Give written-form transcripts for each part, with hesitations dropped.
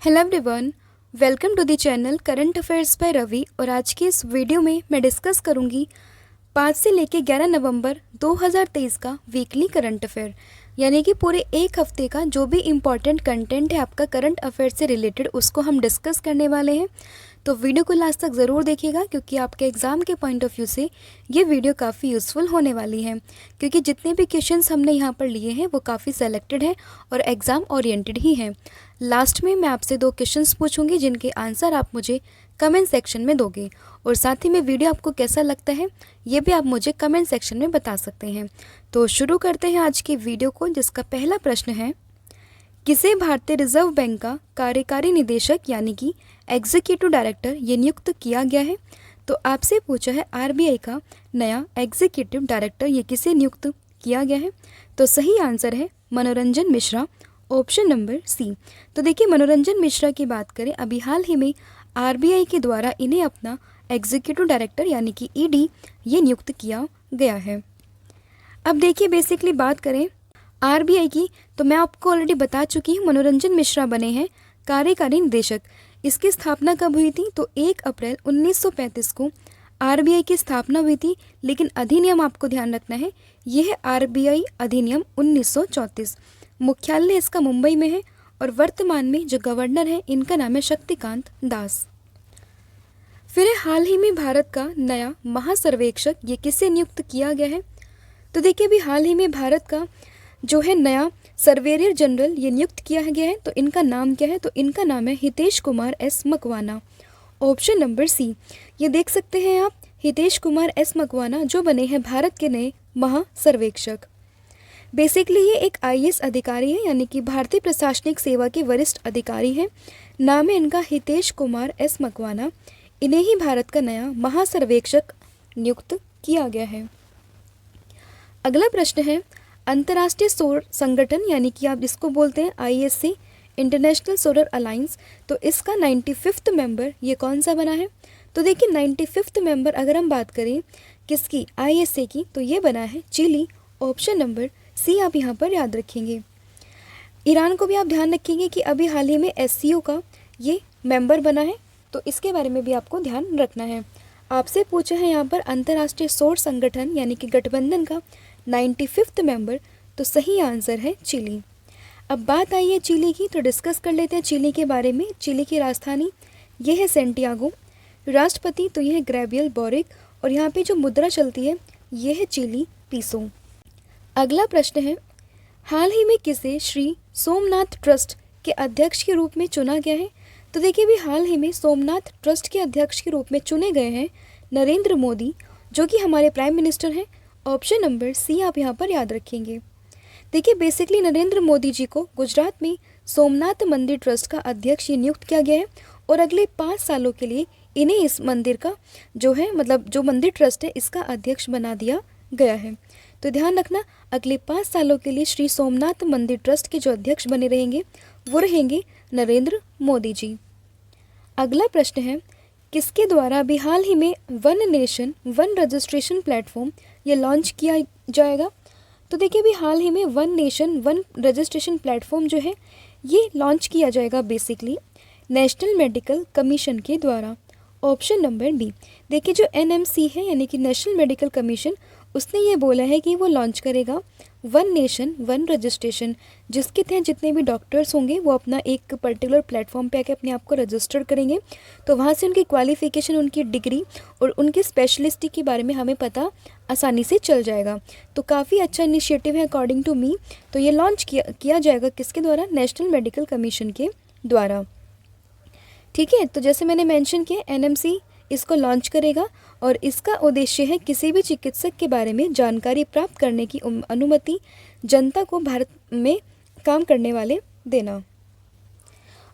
Hello everyone, welcome to the channel current affairs by Ravi. और आज की इस वीडियो में मैं डिस्कस करूंगी 5 से लेकर 11 नवंबर 2023 का वीकली करंट अफेयर, यानी कि पूरे एक हफ्ते का जो भी इम्पॉर्टेंट कंटेंट है आपका करंट अफेयर से रिलेटेड उसको हम डिस्कस करने वाले हैं। तो वीडियो को लास्ट तक ज़रूर देखिएगा क्योंकि आपके एग्ज़ाम के पॉइंट ऑफ व्यू से ये वीडियो काफ़ी यूज़फुल होने वाली है, क्योंकि जितने भी क्वेश्चंस हमने यहाँ पर लिए हैं वो काफ़ी सेलेक्टेड हैं और एग्ज़ाम ओरिएंटेड ही हैं। लास्ट में मैं आपसे 2 क्वेश्चंस पूछूंगी जिनके आंसर आप मुझे कमेंट सेक्शन में दोगे, और साथ ही में वीडियो आपको कैसा लगता है ये भी आप मुझे कमेंट सेक्शन में बता सकते हैं। तो शुरू करते हैं आज की वीडियो को, जिसका पहला प्रश्न है, किसे भारतीय रिजर्व बैंक का कार्यकारी निदेशक यानी कि एग्जीक्यूटिव डायरेक्टर ये नियुक्त किया गया है? तो आपसे पूछा है आरबीआई का नया एग्जीक्यूटिव डायरेक्टर ये किसे नियुक्त किया गया है? तो सही आंसर है मनोरंजन मिश्रा, ऑप्शन नंबर सी। तो देखिए, मनोरंजन मिश्रा की बात करें, अभी हाल ही में आरबीआई के द्वारा इन्हें अपना एग्जीक्यूटिव डायरेक्टर यानी कि ईडी ये नियुक्त किया गया है। अब देखिए, बेसिकली बात करें आरबीआई की, तो मैं आपको ऑलरेडी बता चुकी हूँ मनोरंजन मिश्रा बने हैं कार्यकारी निदेशक। इसकी स्थापना कब हुई थी? तो 1 अप्रैल 1935 को आरबीआई की स्थापना हुई थी, लेकिन अधिनियम आपको ध्यान रखना है, यह है आरबीआई अधिनियम 1934। मुख्यालय इसका मुंबई में है और वर्तमान में जो गवर्नर है इनका नाम है शक्तिकांत दास। फिर हाल ही में भारत का नया महासर्वेक्षक ये किसे नियुक्त किया गया है? तो देखिए, अभी हाल ही में भारत का जो है नया सर्वेयर जनरल ये नियुक्त किया गया है। तो इनका नाम क्या है? तो इनका नाम है Hitesh Kumar S Makwana, option number C. ये देख सकते हैं आप, हितेश कुमार एस मकवाना जो बने हैं भारत के नए महासर्वेक्षक। बेसिकली ये एक आईएएस अधिकारी है, यानी कि भारतीय प्रशासनिक सेवा के वरिष्ठ अधिकारी हैं। नाम है इनका हितेश कुमार एस मकवाना। इन्हें ही भारत का नया महासर्वेक्षक नियुक्त किया गया है। अगला प्रश्न है, अंतर्राष्ट्रीय सौर संगठन यानी कि आप जिसको बोलते हैं आईएससी, इंटरनेशनल सोलर अलायंस, तो इसका 95th मेंबर ये कौन सा बना है? तो देखिए, 95th मेंबर अगर हम बात करें किसकी, आईएससी की, तो ये बना है चिली, ऑप्शन नंबर सी आप यहाँ पर याद रखेंगे। ईरान को भी आप ध्यान रखेंगे कि अभी हाल ही में एससीओ का ये मेंबर बना है, तो इसके बारे में भी आपको ध्यान रखना है। आपसे पूछा है यहाँ पर अंतर्राष्ट्रीय सौर संगठन यानी कि गठबंधन का 95th मेंबर, तो सही आंसर है चिली। अब बात आई है चिली की, तो डिस्कस कर लेते हैं चिली के बारे में। चिली की राजधानी ये है सेंटियागो, राष्ट्रपति तो ये है गैब्रियल बोरिक, और यहाँ पे जो मुद्रा चलती है ये है चिली पीसो। अगला प्रश्न है, हाल ही में किसे श्री सोमनाथ ट्रस्ट के अध्यक्ष के रूप में चुना गया है? तो देखिए, भी हाल ही में सोमनाथ ट्रस्ट के अध्यक्ष के रूप में चुने गए हैं नरेंद्र मोदी, जो कि हमारे प्राइम मिनिस्टर हैं, ऑप्शन नंबर सी आप यहाँ पर याद रखेंगे। देखिए, बेसिकली नरेंद्र मोदी जी को गुजरात में सोमनाथ मंदिर ट्रस्ट का अध्यक्ष ये नियुक्त किया गया है, और अगले 5 सालों के लिए इन्हें इस मंदिर का जो है मतलब जो मंदिर ट्रस्ट है इसका अध्यक्ष बना दिया गया है। तो ध्यान रखना, अगले 5 सालों के लिए श्री सोमनाथ मंदिर ट्रस्ट के जो अध्यक्ष बने रहेंगे वो रहेंगे नरेंद्र मोदी जी। अगला प्रश्न है, किसके द्वारा अभी हाल ही में one nation one registration platform ये लॉन्च किया जाएगा? तो देखिए, अभी हाल ही में one nation one registration platform जो है ये लॉन्च किया जाएगा बेसिकली नेशनल मेडिकल कमीशन के द्वारा, ऑप्शन नंबर बी। देखिए, जो एनएमसी है यानी कि नेशनल मेडिकल कमीशन, उसने ये बोला है कि वो लॉन्च करेगा वन नेशन वन रजिस्ट्रेशन, जिसके तहत जितने भी डॉक्टर्स होंगे वो अपना एक पर्टिकुलर प्लेटफॉर्म पे आके अपने आप को रजिस्टर करेंगे। तो वहाँ से उनकी क्वालिफिकेशन, उनकी डिग्री और उनकी स्पेशलिस्टी के बारे में हमें पता आसानी से चल जाएगा। तो काफ़ी अच्छा इनिशिएटिव है अकॉर्डिंग टू मी। तो ये लॉन्च किया जाएगा किसके द्वारा? नेशनल मेडिकल कमीशन के द्वारा। ठीक है, तो जैसे मैंने मेंशन किया, एनएमसी इसको लॉन्च करेगा और इसका उद्देश्य है किसी भी चिकित्सक के बारे में जानकारी प्राप्त करने की अनुमति जनता को भारत में काम करने वाले देना।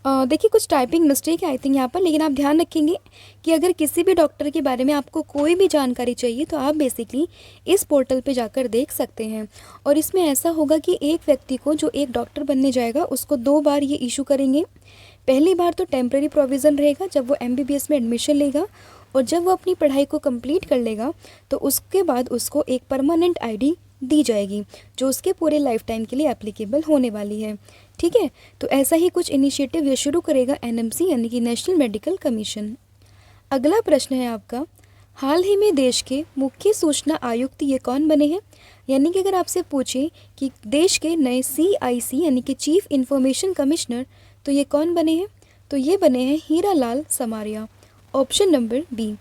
देखिए, कुछ टाइपिंग मिस्टेक है आई थिंक यहाँ पर, लेकिन आप ध्यान रखेंगे कि अगर किसी भी डॉक्टर के बारे में आपको कोई भी जानकारी चाहिए तो आप बेसिकली इस पोर्टल पे जाकर देख सकते हैं। और इसमें ऐसा होगा कि एक व्यक्ति को जो एक डॉक्टर बनने जाएगा उसको 2 बार ये इशू करेंगे। पहली बार तो टेम्प्रेरी प्रोविज़न रहेगा जब वो एमबीबीएस में एडमिशन लेगा, और जब वो अपनी पढ़ाई को कंप्लीट कर लेगा तो उसके बाद उसको एक परमानेंट आईडी दी जाएगी जो उसके पूरे लाइफ टाइम के लिए एप्लीकेबल होने वाली है। ठीक है। तो ऐसा ही कुछ इनिशिएटिव ये शुरू करेगा एनएमसी यानी कि नेशनल मेडिकल कमीशन। अगला प्रश्न है आपका, हाल ही में देश के मुख्य सूचना आयुक्त ये कौन बने हैं? यानी कि अगर आपसे पूछे कि देश के नए CIC यानी कि चीफ इंफॉर्मेशन कमिश्नर, तो ये कौन बने हैं? तो ये बने हैं Hira Lal Samaria, option number B.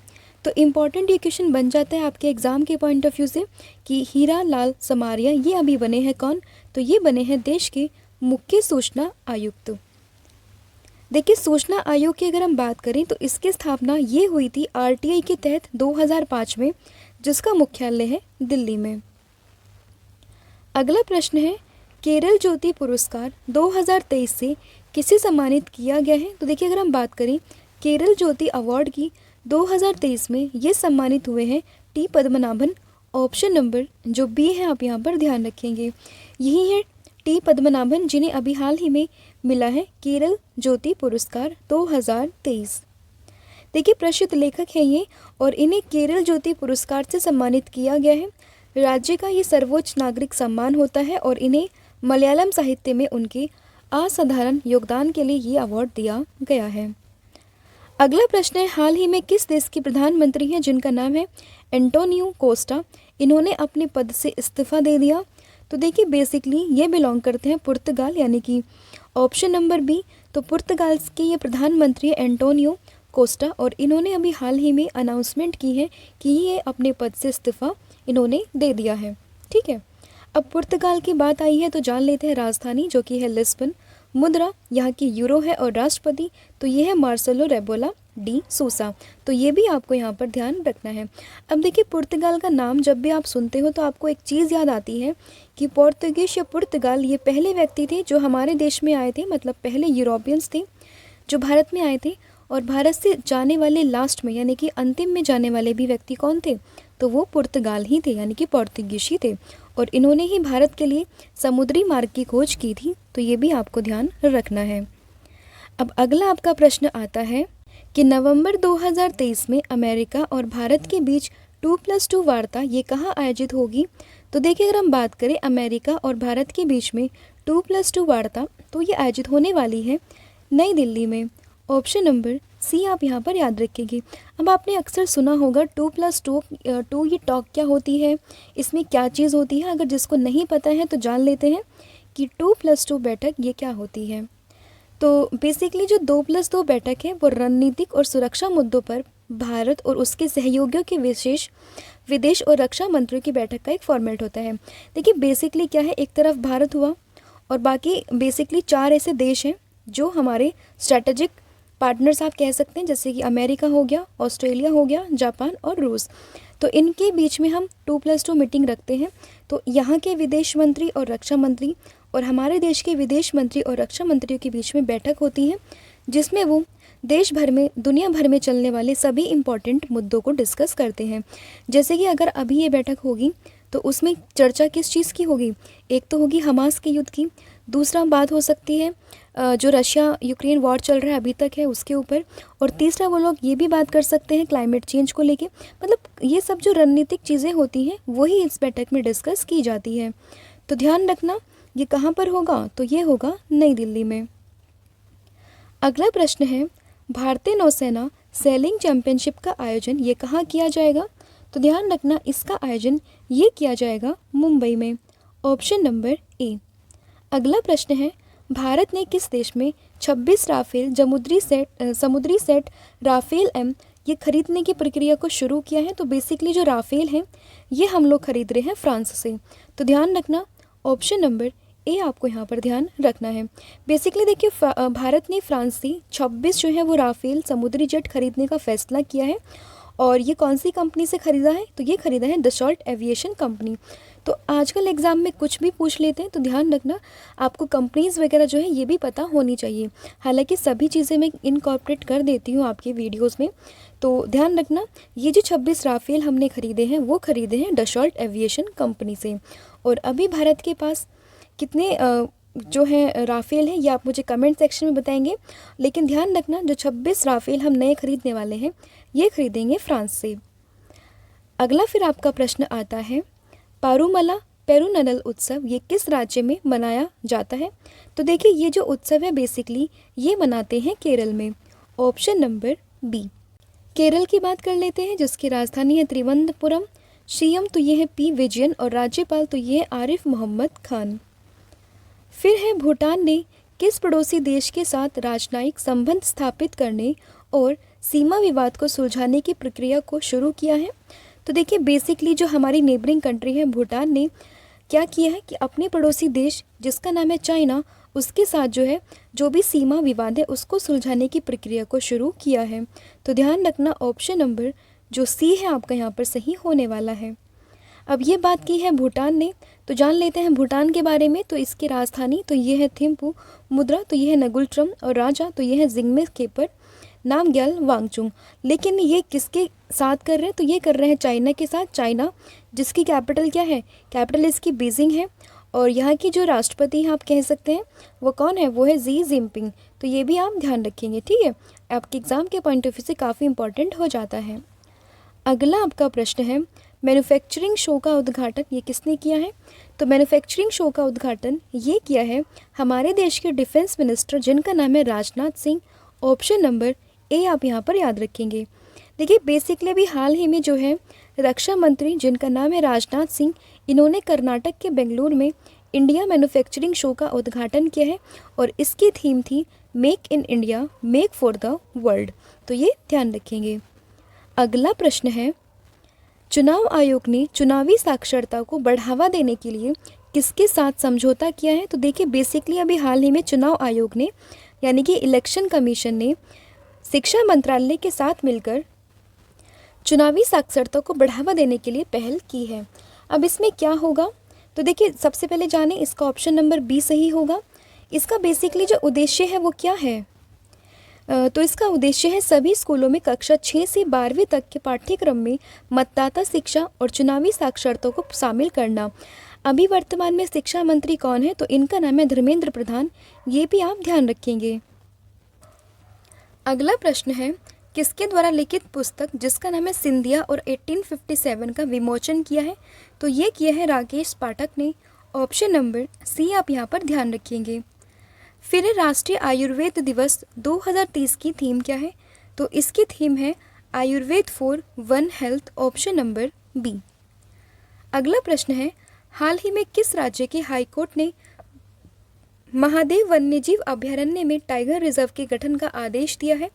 तो इम्पॉर्टेंट ये क्वेश्चन बन जाता है आपके एग्ज़ाम के पॉइंट ऑफ व्यू से कि हीरा लाल समारिया ये अभी बने हैं कौन? तो ये बने हैं देश के मुख्य सूचना आयुक्त। देखिए, सूचना आयोग की अगर हम बात करें तो इसकी स्थापना ये हुई थी RTI के तहत 2005 में, जिसका मुख्यालय है दिल्ली में। अगला प्रश्न है, केरल ज्योति पुरस्कार 2023 से किसे सम्मानित किया गया है? तो देखिए, अगर हम बात करें केरल ज्योति अवार्ड की 2023 में ये सम्मानित हुए हैं टी पद्मनाभन, ऑप्शन नंबर जो बी है आप यहाँ पर ध्यान रखेंगे, यही है टी पद्मनाभन जिन्हें अभी हाल ही में मिला है केरल ज्योति पुरस्कार 2023। देखिए, प्रसिद्ध लेखक हैं ये और इन्हें केरल ज्योति पुरस्कार से सम्मानित किया गया है। राज्य का ये सर्वोच्च नागरिक सम्मान होता है और इन्हें मलयालम साहित्य में उनके असाधारण योगदान के लिए ये अवार्ड दिया गया है। अगला प्रश्न है, हाल ही में किस देश के प्रधानमंत्री हैं जिनका नाम है एंटोनियो कोस्टा? इन्होंने अपने पद से इस्तीफा दे दिया। तो देखिए, बेसिकली ये बिलोंग करते हैं पुर्तगाल यानी कि ऑप्शन नंबर बी। तो पुर्तगाल के ये प्रधानमंत्री एंटोनियो कोस्टा और इन्होंने अभी हाल ही में अनाउंसमेंट की है कि ये अपने पद से इस्तीफा इन्होंने दे दिया है। ठीक है, अब पुर्तगाल की बात आई है तो जान लेते हैं राजधानी जो कि है लिस्बन। मुद्रा यहाँ की यूरो है और राष्ट्रपति तो ये है मार्सेलो रेबोला डी सूसा। तो ये भी आपको यहाँ पर ध्यान रखना है। अब देखिए, पुर्तगाल का नाम जब भी आप सुनते हो तो आपको एक चीज़ याद आती है कि पोर्तुगीज या पुर्तगाल ये पहले व्यक्ति थे जो हमारे देश में आए थे, मतलब पहले यूरोपियंस थे जो भारत में आए थे। और भारत से जाने वाले लास्ट में यानी कि अंतिम में जाने वाले भी व्यक्ति कौन थे? तो वो पुर्तगाल ही थे यानी कि पोर्तुगीज ही थे और इन्होंने ही भारत के लिए समुद्री मार्ग की खोज की थी। तो ये भी आपको ध्यान रखना है। अब अगला आपका प्रश्न आता है कि नवंबर 2023 में अमेरिका और भारत के बीच 2+2 वार्ता ये कहाँ आयोजित होगी? तो देखिए, अगर हम बात करें अमेरिका और भारत के बीच में 2+2 वार्ता तो ये आयोजित होने वाली है नई दिल्ली में, ऑप्शन नंबर सी आप यहाँ पर याद रखेंगे। अब आपने अक्सर सुना होगा 2+2 ये टॉक क्या होती है, इसमें क्या चीज़ होती है? अगर जिसको नहीं पता है तो जान लेते हैं कि 2+2 बैठक ये क्या होती है। तो बेसिकली जो 2+2 बैठक है वो रणनीतिक और सुरक्षा मुद्दों पर भारत और उसके सहयोगियों के विशेष विदेश और रक्षा मंत्रियों की बैठक का एक फॉर्मेट होता है। देखिए, बेसिकली क्या है, एक तरफ भारत हुआ और बाकी बेसिकली 4 ऐसे देश हैं जो हमारे स्ट्रैटेजिक पार्टनर्स आप कह सकते हैं, जैसे कि अमेरिका हो गया, ऑस्ट्रेलिया हो गया, जापान और रूस। तो इनके बीच में हम 2+2 मीटिंग रखते हैं। तो यहाँ के विदेश मंत्री और रक्षा मंत्री और हमारे देश के विदेश मंत्री और रक्षा मंत्रियों के बीच में बैठक होती है जिसमें वो देश भर में दुनिया भर में चलने वाले सभी इम्पॉर्टेंट मुद्दों को डिस्कस करते हैं। जैसे कि अगर अभी ये बैठक होगी तो उसमें चर्चा किस चीज़ की होगी? एक तो होगी हमास के युद्ध की, दूसरा बात हो सकती है जो रशिया यूक्रेन वॉर चल रहा है अभी तक है उसके ऊपर, और तीसरा वो लोग ये भी बात कर सकते हैं क्लाइमेट चेंज को लेके। मतलब ये सब जो रणनीतिक चीज़ें होती हैं वही इस बैठक में डिस्कस की जाती है। तो ध्यान रखना ये कहाँ पर होगा? तो ये होगा नई दिल्ली में। अगला प्रश्न है, भारतीय नौसेना सेलिंग चैंपियनशिप का आयोजन ये कहाँ किया जाएगा? तो ध्यान रखना इसका आयोजन ये किया जाएगा मुंबई में, ऑप्शन नंबर ए। अगला प्रश्न है, भारत ने किस देश में 26 राफेल समुद्री सेट राफेल एम ये खरीदने की प्रक्रिया को शुरू किया है? तो बेसिकली जो राफेल हैं ये हम लोग खरीद रहे हैं फ्रांस से। तो ध्यान रखना ऑप्शन नंबर ए आपको यहाँ पर ध्यान रखना है। बेसिकली देखिए, भारत ने फ्रांस से 26 जो है वो राफेल समुद्री जेट खरीदने का फैसला किया है और ये कौन सी कंपनी से ख़रीदा है? तो ये ख़रीदा है दसॉल्ट एविएशन कंपनी। तो आजकल एग्ज़ाम में कुछ भी पूछ लेते हैं तो ध्यान रखना आपको कंपनीज़ वगैरह जो है ये भी पता होनी चाहिए। हालांकि सभी चीज़ें मैं इनकॉर्पोरेट कर देती हूँ आपके वीडियोस में। तो ध्यान रखना ये जो 26 राफेल हमने ख़रीदे हैं वो ख़रीदे हैं दसॉल्ट एविएशन कंपनी से। और अभी भारत के पास कितने जो है राफेल हैं ये आप मुझे कमेंट सेक्शन में बताएंगे। लेकिन ध्यान रखना जो 26 राफेल हम नए खरीदने वाले हैं ये खरीदेंगे फ्रांस से। अगला फिर आपका प्रश्न आता है, पारूमला पेरुनल उत्सव ये किस राज्य में मनाया जाता है? तो देखिए ये जो उत्सव है बेसिकली ये मनाते हैं केरल में। Option number B. केरल की बात कर लेते हैं जिसकी राजधानी है त्रिवंतपुरम। सीएम तो ये है पी विजयन और राज्यपाल तो ये है आरिफ मोहम्मद खान। फिर है भूटान ने किस पड़ोसी देश के साथ राजनयिक संबंध स्थापित करने और सीमा विवाद को सुलझाने की प्रक्रिया को शुरू किया है? तो देखिए बेसिकली जो हमारी नेबरिंग कंट्री है भूटान ने क्या किया है कि अपने पड़ोसी देश जिसका नाम है चाइना उसके साथ जो है जो भी सीमा विवाद है उसको सुलझाने की प्रक्रिया को शुरू किया है। तो ध्यान रखना ऑप्शन नंबर जो सी है आपका यहाँ पर सही होने वाला है। अब ये बात की है भूटान ने, तो जान लेते हैं भूटान के बारे में। तो इसकी राजधानी तो ये है थिम्पू, मुद्रा तो ये है नगुलट्रम और राजा तो ये है जिंगमे खेपर नामग्याल वांगचुंग। लेकिन ये किसके साथ कर रहे हैं? तो ये कर रहे हैं चाइना के साथ। चाइना जिसकी कैपिटल क्या है? कैपिटल इसकी बीजिंग है और यहाँ की जो राष्ट्रपति हैं आप कह सकते हैं वो कौन है? वो है जी जिनपिंग। तो ये भी आप ध्यान रखेंगे, ठीक है, आपके एग्ज़ाम के पॉइंट ऑफ व्यू से काफ़ी इंपॉर्टेंट हो जाता है। अगला आपका प्रश्न है मैन्युफैक्चरिंग शो का उद्घाटन ये किसने किया है? तो मैन्युफैक्चरिंग शो का उद्घाटन ये किया है हमारे देश के डिफेंस मिनिस्टर जिनका नाम है Rajnath Singh. Option number A आप यहाँ पर याद रखेंगे। देखिए बेसिकली अभी हाल ही में जो है रक्षा मंत्री जिनका नाम है राजनाथ सिंह, इन्होंने कर्नाटक के बेंगलुरु में इंडिया मैन्युफैक्चरिंग शो का उद्घाटन किया है और इसकी थीम थी make in India make for the world. तो ये ध्यान रखेंगे। अगला प्रश्न है चुनाव आयोग ने चुनावी साक्षरता को बढ़ावा देने के लिए किसके साथ समझौता किया है? तो देखिए बेसिकली अभी हाल ही में चुनाव आयोग ने यानी कि इलेक्शन कमीशन ने शिक्षा मंत्रालय के साथ मिलकर चुनावी साक्षरता को बढ़ावा देने के लिए पहल की है। अब इसमें क्या होगा? तो देखिए सबसे पहले जाने इसका ऑप्शन नंबर बी सही होगा। इसका बेसिकली जो उद्देश्य है वो क्या है? तो इसका उद्देश्य है सभी स्कूलों में कक्षा 6 से 12वीं तक के पाठ्यक्रम में मतदाता शिक्षा और चुनावी साक्षरता को शामिल करना। अभी वर्तमान में शिक्षा मंत्री कौन है? तो इनका नाम है धर्मेंद्र प्रधान। ये भी आप ध्यान रखेंगे। अगला प्रश्न है किसके द्वारा लिखित पुस्तक जिसका नाम है सिंधिया और 1857 का विमोचन किया है? तो ये किया है राकेश पाठक ने। ऑप्शन नंबर सी आप यहाँ पर ध्यान रखेंगे। फिर राष्ट्रीय आयुर्वेद दिवस 2030 की थीम क्या है? तो इसकी थीम है Ayurveda for one health. Option number B. अगला प्रश्न है हाल ही में किस राज्य के हाईकोर्ट ने महादेव वन्यजीव अभयारण्य में टाइगर रिजर्व के गठन का आदेश दिया है?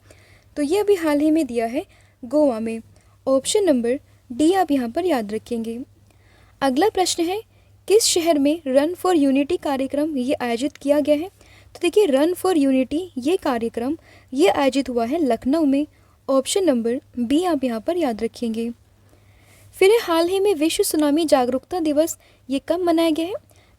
तो ये अभी हाल ही में दिया है गोवा में। ऑप्शन नंबर डी आप यहाँ पर याद रखेंगे। अगला प्रश्न है किस शहर में रन फॉर यूनिटी कार्यक्रम ये आयोजित किया गया है? तो देखिए रन फॉर यूनिटी ये कार्यक्रम ये आयोजित हुआ है लखनऊ में। ऑप्शन नंबर बी आप यहाँ पर याद रखेंगे। फिर हाल ही में विश्व सुनामी जागरूकता दिवस ये कब मनाया गया है?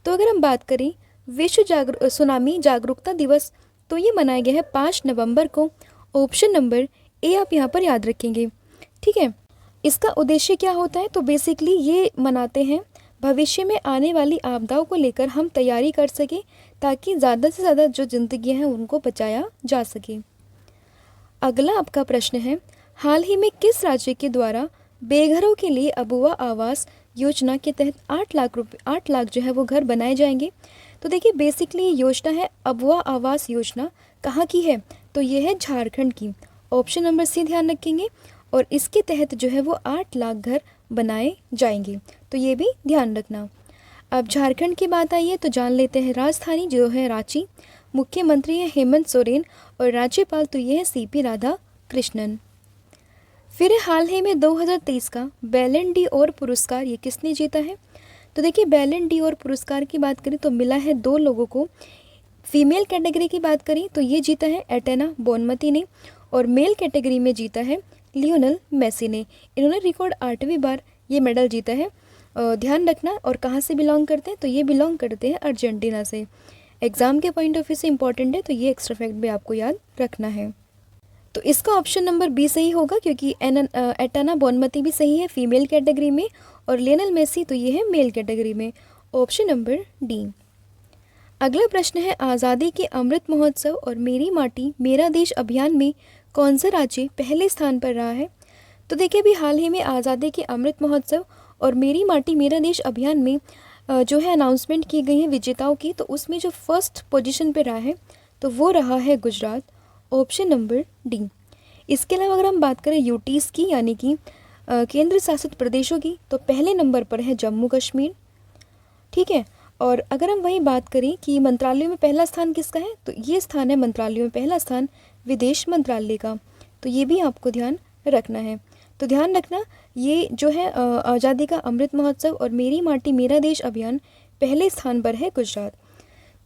तो अगर हम बात करें विश्व सुनामी जागरूकता दिवस तो ये मनाया गया है 5 नवंबर को। ऑप्शन नंबर ए आप यहाँ पर याद रखेंगे, ठीक है। इसका उद्देश्य क्या होता है? तो बेसिकली ये मनाते हैं भविष्य में आने वाली आपदाओं को लेकर हम तैयारी कर सकें ताकि ज़्यादा से ज़्यादा जो जिंदगियां हैं उनको बचाया जा सके। अगला आपका प्रश्न है हाल ही में किस राज्य के द्वारा बेघरों के लिए अबुआ आवास योजना के तहत 8 लाख जो है वो घर बनाए जाएंगे? तो देखिए बेसिकली ये योजना है अबुआ आवास योजना कहाँ की है? तो ये है झारखंड की। ऑप्शन नंबर सी ध्यान रखेंगे और इसके तहत जो है वो 8 लाख घर बनाए जाएंगे। तो ये भी ध्यान रखना। अब झारखंड की बात आई है तो जान लेते हैं राजधानी जो है रांची, मुख्यमंत्री है हेमंत सोरेन और राज्यपाल तो ये है सीपी राधा कृष्णन। फिर हाल ही में 2023 का बैलन डी और पुरस्कार ये किसने जीता है? तो देखिए बैलन डी और पुरस्कार की बात करें तो मिला है 2 लोगों को। फीमेल कैटेगरी की बात करें तो ये जीता है एटेना बोनमती ने और मेल कैटेगरी में जीता है लियोनल मेसी ने। इन्होंने रिकॉर्ड 8वीं बार ये मेडल जीता है। ध्यान रखना और कहाँ से बिलोंग करते हैं? तो ये बिलोंग करते हैं अर्जेंटीना से। एग्ज़ाम के पॉइंट ऑफ व्यू से इंपॉर्टेंट है तो ये एक्स्ट्रा फैक्ट भी आपको याद रखना है। तो इसका ऑप्शन नंबर बी सही होगा क्योंकि एटाना बोनमती भी सही है फीमेल कैटेगरी में और लियोनेल मेसी तो ये है मेल कैटेगरी में। Option number D. अगला प्रश्न है आज़ादी के अमृत महोत्सव और मेरी माटी मेरा देश अभियान में कौन सा राज्य पहले स्थान पर रहा है? तो देखिए अभी हाल ही में आज़ादी के अमृत महोत्सव और मेरी माटी मेरा देश अभियान में जो है अनाउंसमेंट की गई है विजेताओं की, तो उसमें जो फर्स्ट पोजीशन पे रहा है तो वो रहा है गुजरात, ऑप्शन नंबर डी। इसके अलावा अगर हम बात करें यूटीज़ की यानी कि केंद्र शासित प्रदेशों की, तो पहले नंबर पर है जम्मू कश्मीर। ठीक है, और अगर हम वही बात करें कि मंत्रालयों में पहला स्थान किसका है, तो ये स्थान है मंत्रालयों में पहला स्थान विदेश मंत्रालय का। तो ये भी आपको ध्यान रखना है। तो ध्यान रखना, ये जो है आज़ादी का अमृत महोत्सव और मेरी माटी मेरा देश अभियान पहले स्थान पर है गुजरात।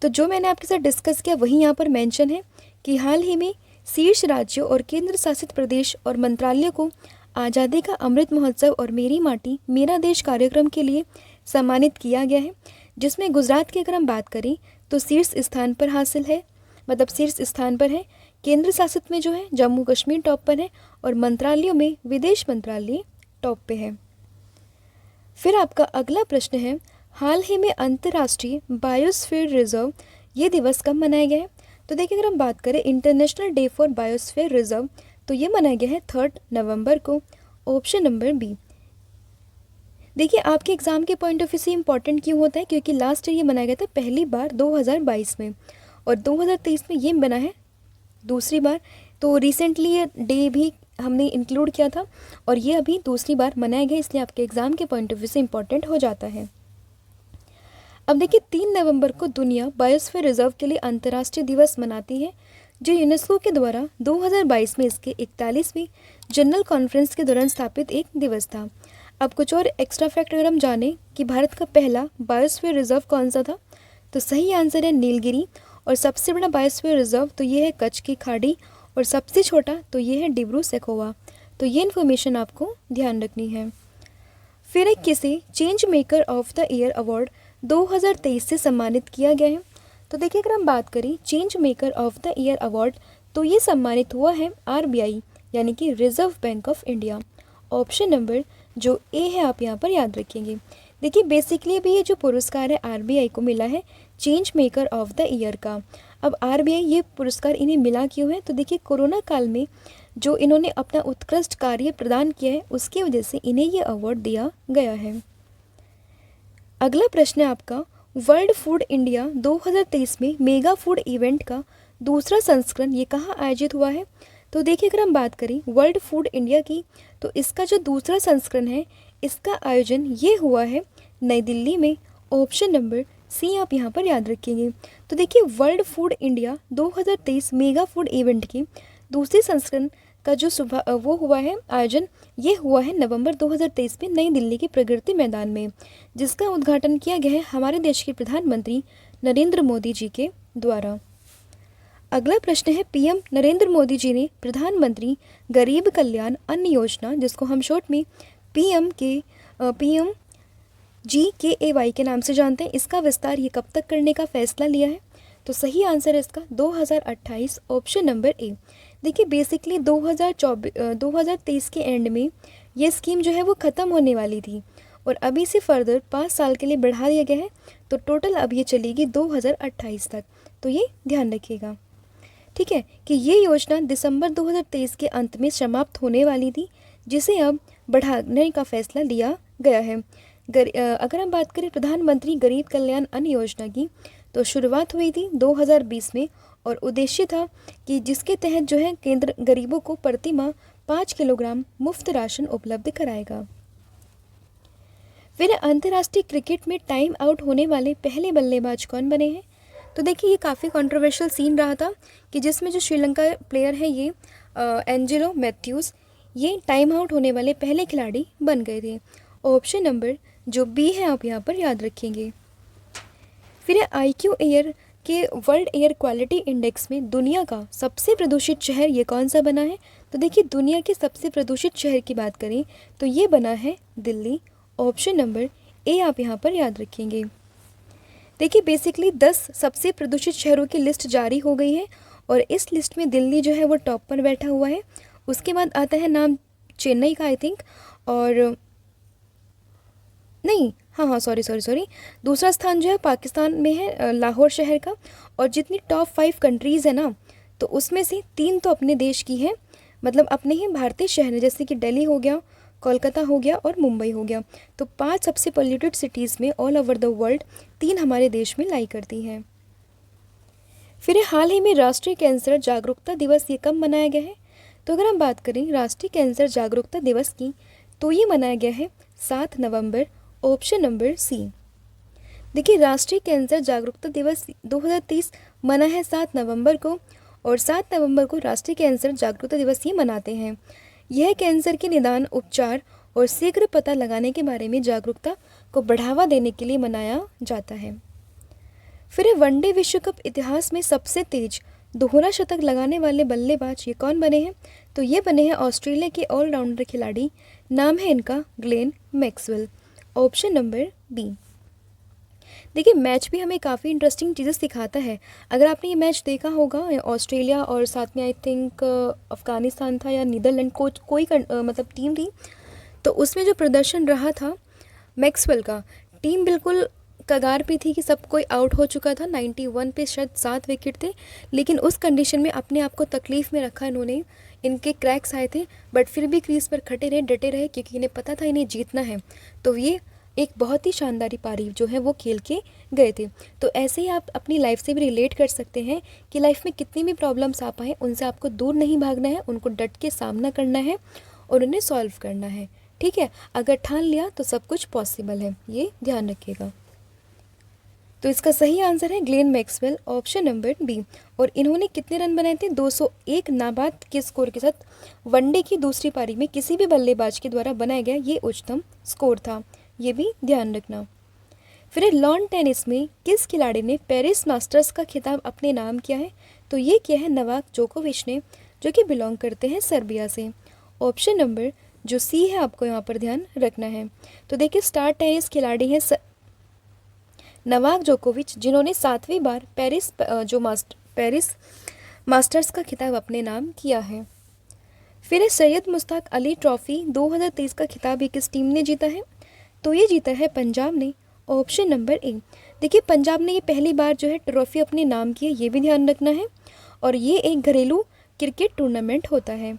तो जो मैंने आपके साथ डिस्कस किया वही यहाँ पर मेंशन है कि हाल ही में शीर्ष राज्यों और केंद्र शासित प्रदेश और मंत्रालयों को आज़ादी का अमृत महोत्सव और मेरी माटी मेरा देश कार्यक्रम के लिए सम्मानित किया गया है, जिसमें गुजरात की अगर हम बात करें तो शीर्ष स्थान पर हासिल है, मतलब शीर्ष स्थान पर है। केंद्र शासित में जो है जम्मू कश्मीर टॉप पर है और मंत्रालयों में विदेश मंत्रालय टॉप पे है। फिर आपका अगला प्रश्न है, हाल ही में अंतर्राष्ट्रीय बायोस्फीयर रिजर्व ये दिवस कब मनाया गया है? तो देखिए, अगर हम बात करें international day for biosphere reserve, तो ये मनाया गया है 3 नवंबर को, ऑप्शन नंबर बी। देखिए, आपके एग्ज़ाम के पॉइंट ऑफ व्यू से इम्पॉर्टेंट क्यों होता है, क्योंकि लास्ट ईयर ये मनाया गया था पहली बार 2022 में और 2023 में ये बना है दूसरी बार। तो रिसेंटली ये डे भी हमने इंक्लूड किया था और ये अभी दूसरी बार मनाया गया, इसलिए आपके एग्ज़ाम के पॉइंट ऑफ व्यू से इम्पॉर्टेंट हो जाता है। अब देखिए, 3 नवंबर को दुनिया बायोस्फीयर रिजर्व के लिए अंतर्राष्ट्रीय दिवस मनाती है, जो यूनेस्को के द्वारा 2022 में इसके 41वीं जनरल कॉन्फ्रेंस के दौरान स्थापित एक दिवस था। अब कुछ और एक्स्ट्रा फैक्ट अगर हम जानें कि भारत का पहला बायोस्फीयर रिजर्व कौन सा था, तो सही आंसर है नीलगिरी। और सबसे बड़ा बायोस्फीयर रिजर्व तो ये है कच्छ की खाड़ी और सबसे छोटा तो ये है डिब्रू सैखोवा। तो ये इन्फॉर्मेशन आपको ध्यान रखनी है। फिर एक किसे change maker of the year award 2023 से सम्मानित किया गया है। तो देखिए, अगर हम बात करें change maker of the year award, तो ये सम्मानित हुआ है आरबीआई यानी कि reserve bank of India. Option number जो ए है आप यहाँ पर याद रखेंगे। देखिए, बेसिकली अभी ये जो पुरस्कार है आरबीआई को मिला है change maker of the year का। अब आरबीआई ये पुरस्कार इन्हें मिला क्यों है, तो देखिए कोरोना काल में जो इन्होंने अपना उत्कृष्ट कार्य प्रदान किया है उसकी वजह से इन्हें ये अवार्ड दिया गया है। अगला प्रश्न है आपका, वर्ल्ड फूड इंडिया 2023 में मेगा फूड इवेंट का दूसरा संस्करण ये कहाँ आयोजित हुआ है? तो देखिए, अगर हम बात करें वर्ल्ड फूड इंडिया की, तो इसका जो दूसरा संस्करण है इसका आयोजन ये हुआ है नई दिल्ली में। ऑप्शन नंबर सी आप यहाँ पर याद रखेंगे। तो देखिए, world food India 2023 mega food event की दूसरे संस्करण का जो सुबह वो हुआ है आयोजन, ये हुआ है नवंबर 2023 में नई दिल्ली के प्रगति मैदान में, जिसका उद्घाटन किया गया है हमारे देश के प्रधानमंत्री नरेंद्र मोदी जी के द्वारा। अगला प्रश्न है, पीएम नरेंद्र मोदी जी ने प्रधानमंत्री गरीब कल्याण अन्न योजना, जिसको हम शॉर्ट में पीएम GKAY के नाम से जानते हैं, इसका विस्तार ये कब तक करने का फैसला लिया है? तो सही आंसर है इसका 2028, ऑप्शन नंबर ए। देखिए, बेसिकली 2023 के एंड में ये स्कीम जो है वो ख़त्म होने वाली थी और अभी से फर्दर 5 साल के लिए बढ़ा दिया गया है, तो टोटल अब ये चलेगी 2028 तक। तो ये ध्यान रखिएगा, ठीक है, कि ये योजना दिसंबर 2023 के अंत में समाप्त होने वाली थी, जिसे अब बढ़ाने का फैसला लिया गया है। अगर हम बात करें प्रधानमंत्री गरीब कल्याण अन्न योजना की, तो शुरुआत हुई थी 2020 में और उद्देश्य था कि जिसके तहत जो है केंद्र गरीबों को प्रति माह 5 किलोग्राम मुफ्त राशन उपलब्ध कराएगा। फिर अंतर्राष्ट्रीय क्रिकेट में टाइम आउट होने वाले पहले बल्लेबाज कौन बने हैं? तो देखिए, ये काफ़ी कंट्रोवर्शियल सीन रहा था कि जिसमें जो श्रीलंका प्लेयर है ये एंजेलो मैथ्यूज़, ये टाइम आउट होने वाले पहले खिलाड़ी बन गए थे। ऑप्शन नंबर जो बी है आप यहाँ पर याद रखेंगे। फिर IQ एयर के वर्ल्ड एयर क्वालिटी इंडेक्स में दुनिया का सबसे प्रदूषित शहर ये कौन सा बना है? तो देखिए, दुनिया के सबसे प्रदूषित शहर की बात करें तो ये बना है दिल्ली। ऑप्शन नंबर ए आप यहाँ पर याद रखेंगे। देखिए, बेसिकली 10 सबसे प्रदूषित शहरों की लिस्ट जारी हो गई है और इस लिस्ट में दिल्ली जो है वो टॉप पर बैठा हुआ है। उसके बाद आता है नाम चेन्नई का आई थिंक, और नहीं, हाँ, सॉरी, दूसरा स्थान जो है पाकिस्तान में है लाहौर शहर का। और जितनी टॉप 5 कंट्रीज़ है ना, तो उसमें से 3 तो अपने देश की है, मतलब अपने ही भारतीय शहर है, जैसे कि दिल्ली हो गया, कोलकाता हो गया और मुंबई हो गया। तो 5 सबसे पोल्यूटेड सिटीज़ में ऑल ओवर द वर्ल्ड 3 हमारे देश में लाई करती हैं। फिर हाल ही में राष्ट्रीय कैंसर जागरूकता दिवस ये कब मनाया गया है? तो अगर हम बात करें राष्ट्रीय कैंसर जागरूकता दिवस की, तो ये मनाया गया है 7 नवंबर, ऑप्शन नंबर सी। देखिए, राष्ट्रीय कैंसर जागरूकता दिवस 2023 मना है 7 नवंबर को, और 7 नवंबर को राष्ट्रीय कैंसर जागरूकता दिवस ही मनाते हैं। यह कैंसर के निदान, उपचार और शीघ्र पता लगाने के बारे में जागरूकता को बढ़ावा देने के लिए मनाया जाता है। फिर वनडे विश्व कप इतिहास में सबसे तेज दोहरा शतक लगाने वाले बल्लेबाज ये कौन बने हैं? तो ये बने हैं ऑस्ट्रेलिया के ऑलराउंडर खिलाड़ी, नाम है इनका Glenn Maxwell, option number B. देखिए, मैच भी हमें काफ़ी इंटरेस्टिंग चीज़ें सिखाता है। अगर आपने ये मैच देखा होगा, ऑस्ट्रेलिया और साथ में आई थिंक अफ़गानिस्तान था या नीदरलैंड, कोई मतलब टीम थी, तो उसमें जो प्रदर्शन रहा था मैक्सवेल का, टीम बिल्कुल कगार पे थी कि सब कोई आउट हो चुका था, 91 पे शायद 7 विकेट थे, लेकिन उस कंडीशन में अपने आप को तकलीफ़ में रखा इन्होंने। इनके क्रैक्स आए थे, बट फिर भी क्रीज पर खड़े रहे, डटे रहे, क्योंकि इन्हें पता था इन्हें जीतना है। तो ये एक बहुत ही शानदार पारी जो है वो खेल के गए थे। तो ऐसे ही आप अपनी लाइफ से भी रिलेट कर सकते हैं कि लाइफ में कितनी भी प्रॉब्लम्स आ पाएँ, उनसे आपको दूर नहीं भागना है, उनको डट के सामना करना है और उन्हें सॉल्व करना है। ठीक है, अगर ठान लिया तो सब कुछ पॉसिबल है, ये ध्यान रखिएगा। तो इसका सही आंसर है Glenn Maxwell, option number B. और इन्होंने कितने रन बनाए थे? 201 नाबाद के स्कोर के साथ वनडे की दूसरी पारी में किसी भी बल्लेबाज के द्वारा बनाया गया ये उच्चतम स्कोर था, ये भी ध्यान रखना। फिर लॉन टेनिस में किस खिलाड़ी ने पेरिस मास्टर्स का खिताब अपने नाम किया है? तो ये किया है नोवाक जोकोविच ने, जो कि बिलोंग करते हैं सर्बिया से। ऑप्शन नंबर जो सी है, आपको यहाँ पर ध्यान रखना है। तो देखिए, स्टार टेनिस खिलाड़ी हैं नोवाक जोकोविच, जिन्होंने 7वीं बार पेरिस मास्टर्स का खिताब अपने नाम किया है। फिर सैयद मुश्ताक अली ट्रॉफी 2023 का खिताब ये किस टीम ने जीता है? तो ये जीता है पंजाब ने, ऑप्शन नंबर ए। देखिए, पंजाब ने ये पहली बार जो है ट्रॉफी अपने नाम की है, ये भी ध्यान रखना है। और ये एक घरेलू क्रिकेट टूर्नामेंट होता है।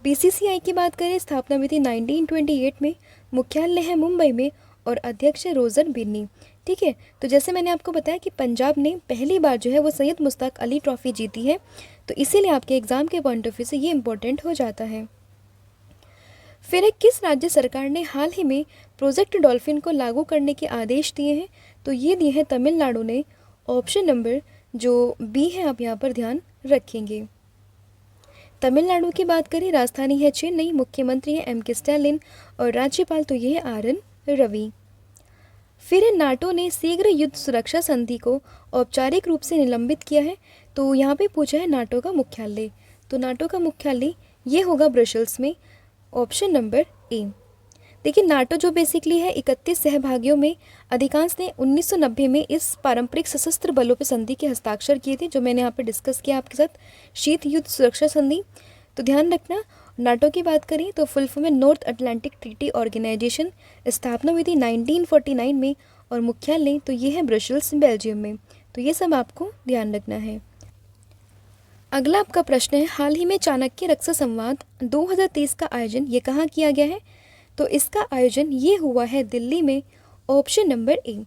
बीसीसीआई की बात करें, स्थापना हुई थी 1928 में, मुख्यालय है मुंबई में और अध्यक्ष है रोजर बिन्नी। ठीक है, तो जैसे मैंने आपको बताया कि पंजाब ने पहली बार जो है वो सैयद मुश्ताक अली ट्रॉफी जीती है, तो इसीलिए आपके एग्ज़ाम के पॉइंट ऑफ व्यू से ये इम्पोर्टेंट हो जाता है। फिर किस राज्य सरकार ने हाल ही में प्रोजेक्ट डॉल्फिन को लागू करने के आदेश दिए हैं? तो ये दिए हैं तमिलनाडु ने, ऑप्शन नंबर जो बी है, आप यहाँ पर ध्यान रखेंगे। तमिलनाडु की बात करें, राजधानी है चेन्नई, मुख्यमंत्री है एम के स्टालिन और राज्यपाल तो ये है आर एन रवि। फिर नाटो ने शीघ्र युद्ध सुरक्षा संधि को औपचारिक रूप से निलंबित किया है। तो यहाँ पे पूछा है नाटो का मुख्यालय, तो नाटो का मुख्यालय ये होगा ब्रसेल्स में, ऑप्शन नंबर ए। देखिए, नाटो जो बेसिकली है 31 सहभागियों में अधिकांश ने 1990 में इस पारंपरिक सशस्त्र बलों पर संधि के हस्ताक्षर किए थे, जो मैंने यहाँ पे डिस्कस किया आपके साथ, शीत युद्ध सुरक्षा संधि। तो ध्यान रखना, नाटो की बात करें तो फुल फॉर्म में नॉर्थ अटलांटिक ट्रीटी ऑर्गेनाइजेशन, स्थापना हुई थी 1949 में और मुख्यालय तो ये है ब्रसेल्स बेल्जियम में। तो ये सब आपको ध्यान रखना है। अगला आपका प्रश्न है, हाल ही में चाणक्य रक्षा संवाद 2023 का आयोजन ये कहाँ किया गया है? तो इसका आयोजन ये हुआ है दिल्ली में, ऑप्शन नंबर ए।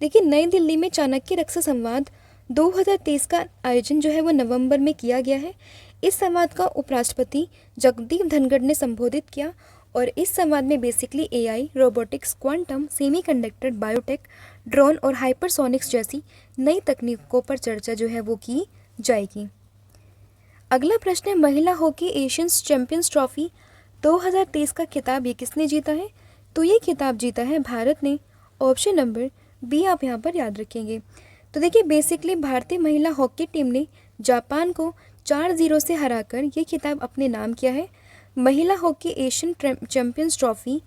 देखिए, नई दिल्ली में चाणक्य रक्षा संवाद 2023 का आयोजन जो है वो नवंबर में किया गया है। इस संवाद का उपराष्ट्रपति जगदीप धनखड़ ने संबोधित किया और इस संवाद में basically AI, robotics, quantum, semiconductor, biotech, drone और हाइपरसोनिक्स जैसी नई तकनीकों पर चर्चा जो है वो की जाएगी। अगला प्रश्न है, महिला हॉकी एशियन चैंपियंस ट्रॉफी 2023 का खिताब ये किसने जीता है? तो ये खिताब जीता है भारत ने, ऑप्शन नंबर बी, आप यहाँ पर याद रखेंगे। तो देखिए, बेसिकली भारतीय महिला हॉकी टीम ने जापान को 4-0 से हराकर ये खिताब अपने नाम किया है। महिला हॉकी एशियन चैंपियंस ट्रॉफी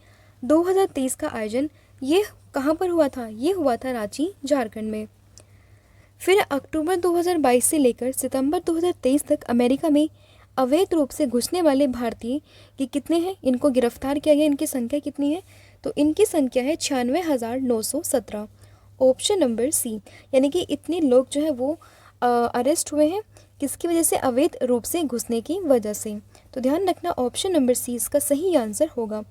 2023 का आयोजन ये कहाँ पर हुआ था? ये हुआ था रांची, झारखंड में। फिर अक्टूबर 2022 से लेकर सितंबर 2023 तक अमेरिका में अवैध रूप से घुसने वाले भारतीय ये कितने हैं? इनको गिरफ्तार किया गया, इनकी संख्या कितनी है? तो इनकी संख्या है 96,917, ऑप्शन नंबर सी। यानी कि इतने लोग जो है वो अरेस्ट हुए हैं, किसकी वजह से? अवैध रूप से घुसने की वजह से। तो ध्यान रखना ऑप्शन नंबर सी इसका सही आंसर होगा।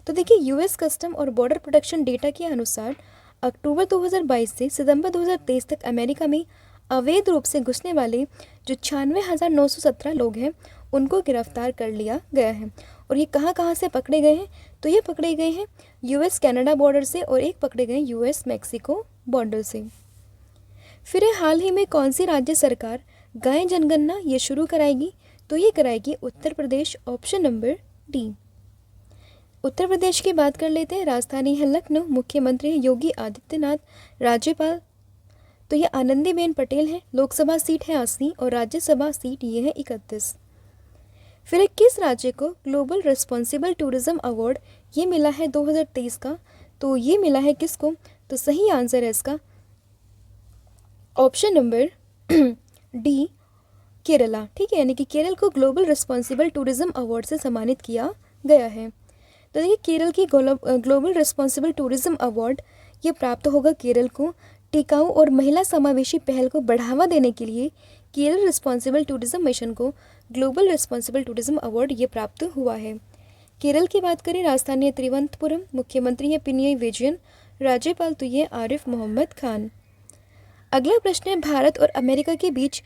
तो देखिए यूएस कस्टम और बॉर्डर प्रोटेक्शन डेटा के अनुसार अक्टूबर 2022 से सितंबर 2023 तक अमेरिका में अवैध रूप से घुसने वाले जो 96,917 लोग हैं उनको गिरफ्तार कर लिया गया है। और ये कहाँ कहाँ से पकड़े गए हैं? तो ये पकड़े गए हैं यूएस कनाडा बॉर्डर से और एक पकड़े गए यूएस मैक्सिको बॉर्डर से। फिर हाल ही में कौन सी राज्य सरकार गाय जनगणना ये शुरू कराएगी? तो ये कराएगी Uttar Pradesh, option number D. Uttar Pradesh की बात कर लेते हैं। राजधानी है लखनऊ, मुख्यमंत्री है योगी आदित्यनाथ, राज्यपाल तो ये आनंदीबेन पटेल है, लोकसभा सीट है 80 और राज्यसभा सीट ये है 31। फिर किस राज्य को ग्लोबल रिस्पॉन्सिबल टूरिज्म अवार्ड ये मिला है 2023 का? तो ये मिला है किसको? तो सही आंसर है इसका ऑप्शन नंबर डी, केरला। ठीक है, यानी कि केरल को ग्लोबल रिस्पॉन्सिबल टूरिज्म अवार्ड से सम्मानित किया गया है। तो देखिए केरल की ग्लोबल रिस्पॉन्सिबल टूरिज्म अवार्ड ये प्राप्त होगा केरल को टिकाऊ और महिला समावेशी पहल को बढ़ावा देने के लिए केरल रिस्पॉन्सिबल टूरिज्म मिशन को ग्लोबल रिस्पॉन्सिबल टूरिज्म अवार्ड ये प्राप्त हुआ है। केरल की बात करें, राजधानी है तिरुवनंतपुरम, मुख्यमंत्री है पिनरई विजयन, राज्यपाल तो ये आरिफ मोहम्मद खान। अगला प्रश्न है भारत और अमेरिका के बीच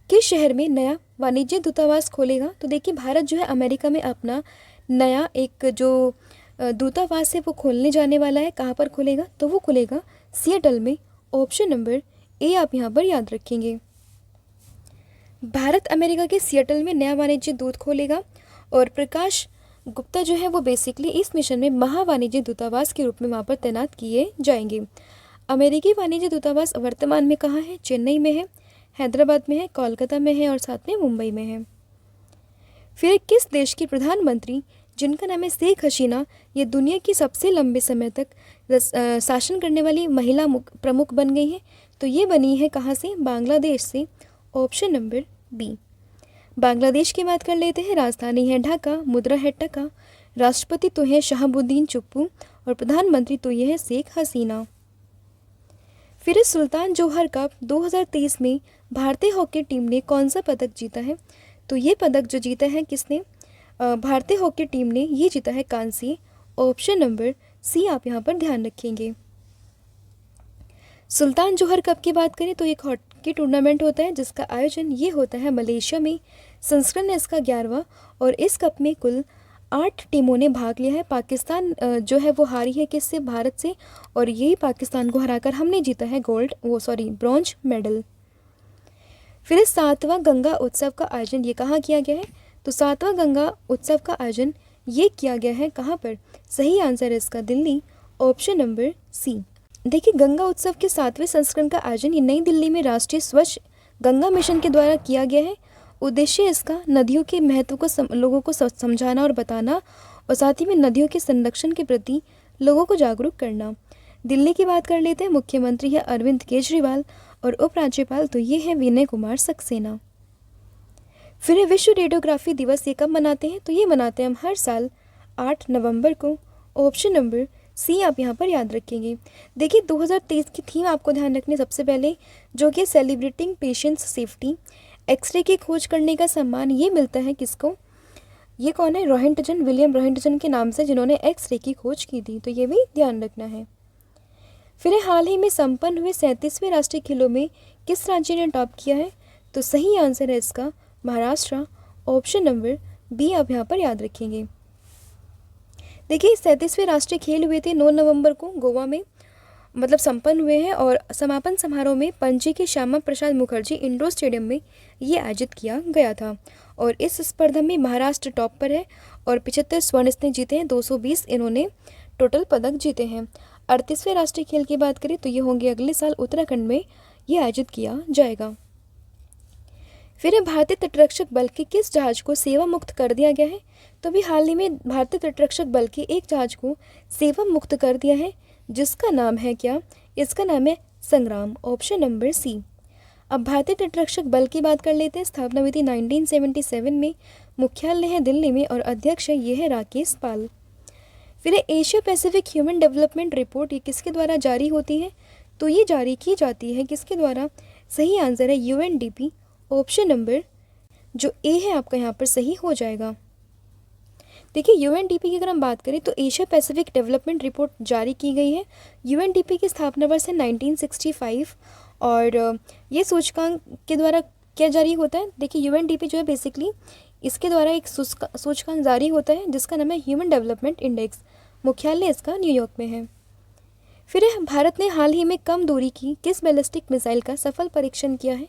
किस शहर में नया वाणिज्य दूतावास खोलेगा? तो देखिए भारत जो है अमेरिका में अपना नया एक जो दूतावास है वो खोलने जाने वाला है। कहाँ पर खुलेगा? तो वो खुलेगा सिएटल में, ऑप्शन नंबर ए आप यहाँ पर याद रखेंगे। भारत अमेरिका के सिएटल में नया वाणिज्य दूत खोलेगा और प्रकाश गुप्ता जो है वो बेसिकली इस मिशन में महावाणिज्य दूतावास के रूप में वहाँ पर तैनात किए जाएंगे। अमेरिकी वाणिज्य दूतावास वर्तमान में कहाँ है? चेन्नई में है, हैदराबाद में है, कोलकाता में है और साथ में मुंबई में है। फिर किस देश की प्रधानमंत्री जिनका नाम है शेख हसीना ये दुनिया की सबसे लंबे समय तक शासन करने वाली महिला प्रमुख बन गई है? तो ये बनी है कहाँ से? बांग्लादेश से, ऑप्शन नंबर बी। बांग्लादेश की बात कर लेते हैं। राजधानी है ढाका, मुद्रा है टका, राष्ट्रपति तो है शहाबुद्दीन चुप्पू और प्रधानमंत्री तो ये है शेख हसीना। फिर सुल्तान जोहर कप 2023 में भारतीय हॉकी टीम ने कौन सा पदक जीता है? तो ये पदक जो जीता है किसने? भारतीय हॉकी टीम ने ये जीता है कांस्य, ऑप्शन नंबर सी आप यहाँ पर ध्यान रखेंगे। सुल्तान जोहर कप की बात करें तो एक हॉकी टूर्नामेंट होता है जिसका आयोजन ये होता है मलेशिया में। संस्करण है इसका 11वां और इस कप में कुल 8 टीमों ने भाग लिया है। पाकिस्तान जो है वो हारी है किससे? भारत से, और यही पाकिस्तान को हराकर हमने जीता है ब्रॉन्ज मेडल। फिर 7वां गंगा उत्सव का आयोजन ये कहाँ किया गया है? तो 7वां गंगा उत्सव का आयोजन ये किया गया है कहाँ पर? सही आंसर है इसका दिल्ली, ऑप्शन नंबर सी। देखिए गंगा उत्सव के 7वें संस्करण का आयोजन ये नई दिल्ली में राष्ट्रीय स्वच्छ गंगा मिशन के द्वारा किया गया है। उद्देश्य इसका नदियों के महत्व को लोगों को समझाना और बताना और साथ ही में नदियों के संरक्षण के प्रति लोगों को जागरूक करना। दिल्ली की बात कर लेते हैं। मुख्यमंत्री है अरविंद केजरीवाल और उपराज्यपाल तो ये है विनय कुमार सक्सेना। फिर विश्व रेडियोग्राफी दिवस ये कब मनाते हैं? तो ये मनाते हैं हम हर साल 8 नवंबर को, ऑप्शन नंबर सी आप यहाँ पर याद रखेंगे। देखिए 2023 की थीम आपको ध्यान रखनी सबसे पहले जो कि सेलिब्रेटिंग पेशेंट्स सेफ्टी। एक्सरे की खोज करने का सम्मान ये मिलता है किसको? ये कौन है? रोहिंटन, विलियम रोहिंटन के नाम से जिन्होंने एक्सरे की खोज की थी, तो ये भी ध्यान रखना है। फिर हाल ही में संपन्न हुए 37वें राष्ट्रीय खेलों में किस राज्य ने टॉप किया है? तो सही आंसर है इसका महाराष्ट्र, ऑप्शन नंबर बी आप यहाँ पर याद रखेंगे। देखिए 37वें राष्ट्रीय खेल हुए थे 9 नवंबर को गोवा में संपन्न हुए हैं और समापन समारोह में पणजी के श्यामा प्रसाद मुखर्जी इंडोर स्टेडियम में ये आयोजित किया गया था। और इस स्पर्धा में महाराष्ट्र टॉप पर है और 75 स्वर्ण इसने जीते हैं, 220 इन्होंने टोटल पदक जीते हैं। 38वें राष्ट्रीय खेल की बात करें तो ये होंगे अगले साल उत्तराखंड में ये आयोजित किया जाएगा। फिर भारतीय तटरक्षक बल के किस जहाज को सेवा मुक्त कर दिया गया है? तो भी हाल ही में भारतीय तटरक्षक बल के एक जहाज को सेवा मुक्त कर दिया है जिसका नाम है क्या? इसका नाम है संग्राम, ऑप्शन नंबर सी। अब भारतीय तटरक्षक बल की बात कर लेते हैं। स्थापना हुई थी 1977 में, मुख्यालय है दिल्ली में और अध्यक्ष है ये है राकेश पाल। फिर Asia Pacific human development report ये किसके द्वारा जारी होती है? तो ये जारी की जाती है किसके द्वारा? सही आंसर है UNDP, ऑप्शन नंबर जो ए है आपका यहाँ पर सही हो जाएगा। देखिए यूएनडीपी की अगर हम बात करें तो एशिया पैसिफिक डेवलपमेंट रिपोर्ट जारी की गई है। यूएनडीपी की स्थापना वर्ष है 1965 और ये सूचकांक के द्वारा क्या जारी होता है। देखिए यूएनडीपी जो है बेसिकली इसके द्वारा एक सूचकांक जारी होता है जिसका नाम है ह्यूमन डेवलपमेंट इंडेक्स। मुख्यालय इसका न्यूयॉर्क में है। फिर भारत ने हाल ही में कम दूरी की किस बैलिस्टिक मिसाइल का सफल परीक्षण किया है।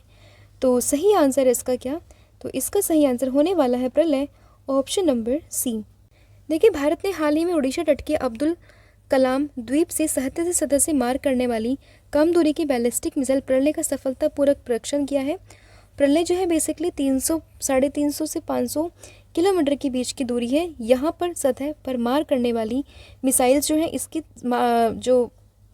तो सही आंसर इसका क्या, तो इसका सही आंसर होने वाला है प्रलय, ऑप्शन नंबर सी। देखिए भारत ने हाल ही में उड़ीसा तट के अब्दुल कलाम द्वीप से 77 सतह मार करने वाली कम दूरी की बैलिस्टिक मिसाइल प्रलय का सफलतापूर्वक परीक्षण किया है। प्रलय जो है बेसिकली 300 से 500 किलोमीटर के बीच की दूरी है। यहाँ पर सतह पर मार करने वाली मिसाइल जो है इसकी जो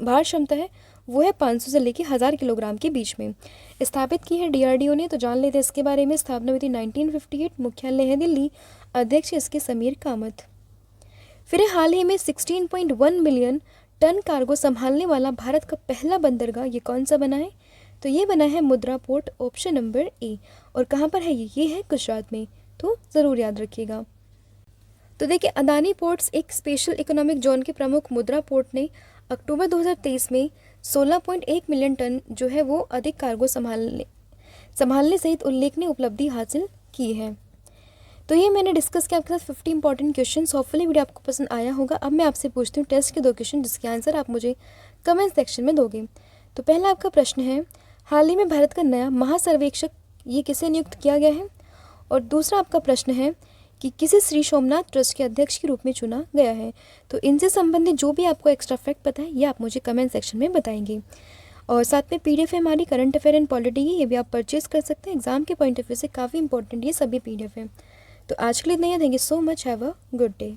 भार क्षमता है वो है 500 से लेकर 1000 किलोग्राम के बीच में। स्थापित की है डीआरडीओ ने। तो जान लेते हैं इसके बारे में। स्थापना हुई थी 1958, मुख्यालय है दिल्ली, अध्यक्ष इसके समीर कामत। फिर हाल ही में 16.1 मिलियन टन कार्गो संभालने वाला भारत का पहला बंदरगाह ये कौन सा बना है। तो ये बना है मुद्रा पोर्ट, ऑप्शन नंबर ए। और कहाँ पर है ये है गुजरात में, तो ज़रूर याद रखिएगा। तो देखिए अदानी पोर्ट्स एक स्पेशल इकोनॉमिक जोन के प्रमुख मुद्रा पोर्ट ने अक्टूबर 2023 में 16.1 मिलियन टन जो है वो अधिक कार्गो संभालने सहित उल्लेखनीय उपलब्धि हासिल की है। तो ये मैंने डिस्कस किया आपके साथ 50 इंपॉर्टेंट क्वेश्चन। होपफुली वीडियो आपको पसंद आया होगा। अब मैं आपसे पूछती हूँ टेस्ट के 2 क्वेश्चन जिसके आंसर आप मुझे कमेंट सेक्शन में दोगे। तो पहला आपका प्रश्न है, हाल ही में भारत का नया महासर्वेक्षक ये किसे नियुक्त किया गया है। और दूसरा आपका प्रश्न है कि किसे श्री सोमनाथ ट्रस्ट के अध्यक्ष के रूप में चुना गया है। तो इनसे संबंधित जो भी आपको एक्स्ट्रा फैक्ट पता है ये आप मुझे कमेंट सेक्शन में बताएंगे। और साथ में पीडीएफ है हमारी करंट अफेयर एंड पॉलिटी की, ये भी आप परचेज कर सकते हैं। एग्जाम के पॉइंट ऑफ व्यू से काफ़ी इंपॉर्टेंट ये सभी पीडीएफ है। तो आज के लिए इतना ही। Thank you so much. Have a good day.